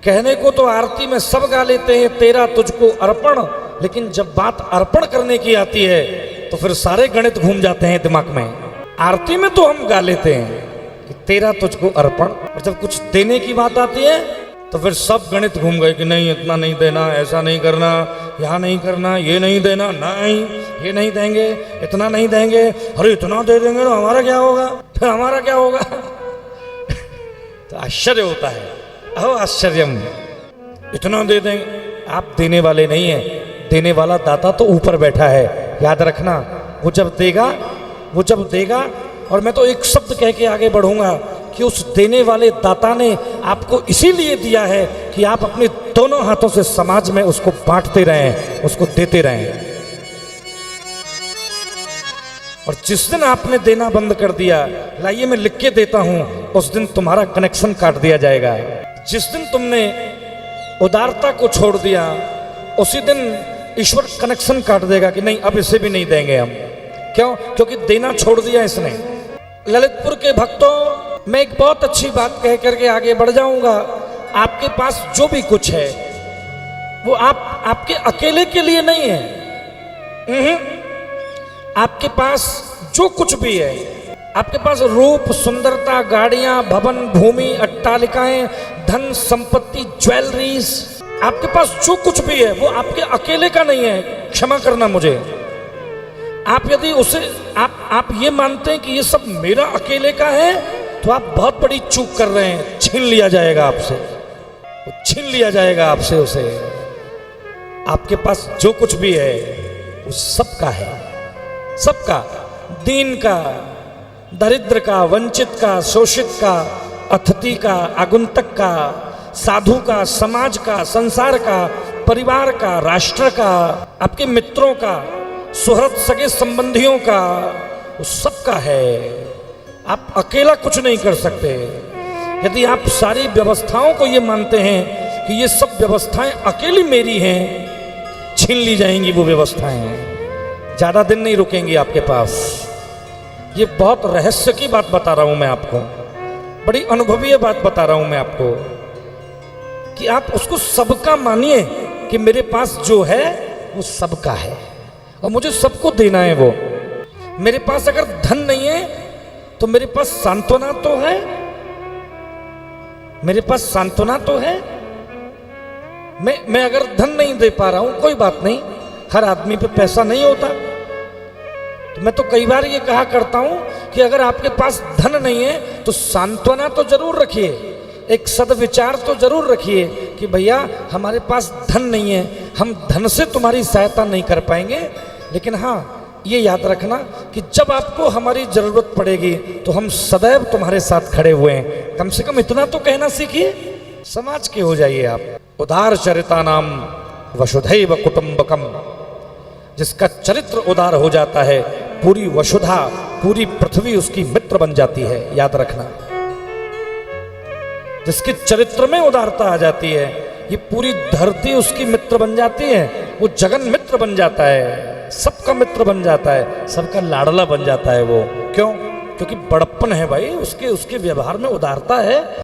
कहने को तो आरती में सब गा लेते हैं तेरा तुझको अर्पण, लेकिन जब बात अर्पण करने की आती है तो फिर सारे गणित घूम जाते हैं दिमाग में। आरती में तो हम गा लेते हैं कि तेरा तुझको अर्पण, और जब कुछ देने की बात आती है तो फिर सब गणित घूम गए कि नहीं इतना नहीं देना, ऐसा नहीं करना, यहाँ नहीं करना, ये नहीं देना, नहीं ये नहीं देंगे, इतना नहीं देंगे, अरे इतना दे देंगे तो हमारा क्या होगा, फिर हमारा क्या होगा। तो आश्चर्य होता है, अहो आश्चर्यम, इतना दे देंगे। आप देने वाले नहीं हैं, देने वाला दाता तो ऊपर बैठा है, याद रखना। वो जब देगा, और मैं तो एक शब्द कह के आगे बढ़ूंगा कि उस देने वाले दाता ने आपको इसीलिए दिया है कि आप अपने दोनों हाथों से समाज में उसको बांटते रहें, उसको देते रहें। और जिस दिन आपने देना बंद कर दिया, लाइए मैं लिख के देता हूं, उस दिन तुम्हारा कनेक्शन काट दिया जाएगा। जिस दिन तुमने उदारता को छोड़ दिया, उसी दिन ईश्वर कनेक्शन काट देगा कि नहीं अब इसे भी नहीं देंगे हम। क्यों? क्योंकि देना छोड़ दिया इसने। ललितपुर के भक्तों, मैं एक बहुत अच्छी बात कह करके आगे बढ़ जाऊंगा। आपके पास जो भी कुछ है वो आपके अकेले के लिए नहीं है। आपके पास जो कुछ भी है, आपके पास रूप, सुंदरता, गाड़ियां, भवन, भूमि, अट्टालिकाएं, धन संपत्ति, ज्वेलरीज, आपके पास जो कुछ भी है वो आपके अकेले का नहीं है। क्षमा करना मुझे, आप यदि उसे आप ये मानते हैं कि ये सब मेरा अकेले का है तो आप बहुत बड़ी चूक कर रहे हैं। छीन लिया जाएगा आपसे, छीन लिया जाएगा आपसे उसे। आपके पास जो कुछ भी है वो सबका है, सबका, दीन का, दरिद्र का, वंचित का, शोषित का, अतिथि का, आगुंतक का, साधु का, समाज का, संसार का, परिवार का, राष्ट्र का, आपके मित्रों का, सुहृद सगे संबंधियों का, वो सबका है। आप अकेला कुछ नहीं कर सकते। यदि आप सारी व्यवस्थाओं को ये मानते हैं कि ये सब व्यवस्थाएं अकेली मेरी हैं, छीन ली जाएंगी वो व्यवस्थाएं, ज्यादा दिन नहीं रुकेंगी आपके पास। ये बहुत रहस्य की बात बता रहा हूं मैं आपको, बड़ी अनुभवीय बात बता रहा हूं मैं आपको, कि आप उसको सबका मानिए कि मेरे पास जो है वो सबका है और मुझे सबको देना है वो। मेरे पास अगर धन नहीं है तो मेरे पास सांत्वना तो है, मेरे पास सांत्वना तो है। मैं अगर धन नहीं दे पा रहा हूं, कोई बात नहीं, हर आदमी पे पैसा नहीं होता। तो मैं तो कई बार ये कहा करता हूं कि अगर आपके पास धन नहीं है तो सांत्वना तो जरूर रखिए, एक सदविचार तो जरूर रखिए कि भैया हमारे पास धन नहीं है, हम धन से तुम्हारी सहायता नहीं कर पाएंगे, लेकिन हाँ ये याद रखना कि जब आपको हमारी जरूरत पड़ेगी तो हम सदैव तुम्हारे साथ खड़े हुए हैं। कम से कम इतना तो कहना सीखिए, समाज के हो जाइए आप। उदार चरिता नाम वसुधैव कुटुंबकम, जिसका चरित्र उदार हो जाता है, पूरी वसुधा, पूरी पृथ्वी उसकी मित्र बन जाती है। याद रखना, जिसके चरित्र में उदारता आ जाती है, ये पूरी धरती उसकी मित्र बन जाती है, वो जगन मित्र बन जाता है, सबका मित्र बन जाता है, सबका लाडला बन जाता है वो। क्यों? क्योंकि बड़प्पन है भाई उसके व्यवहार में उदारता है।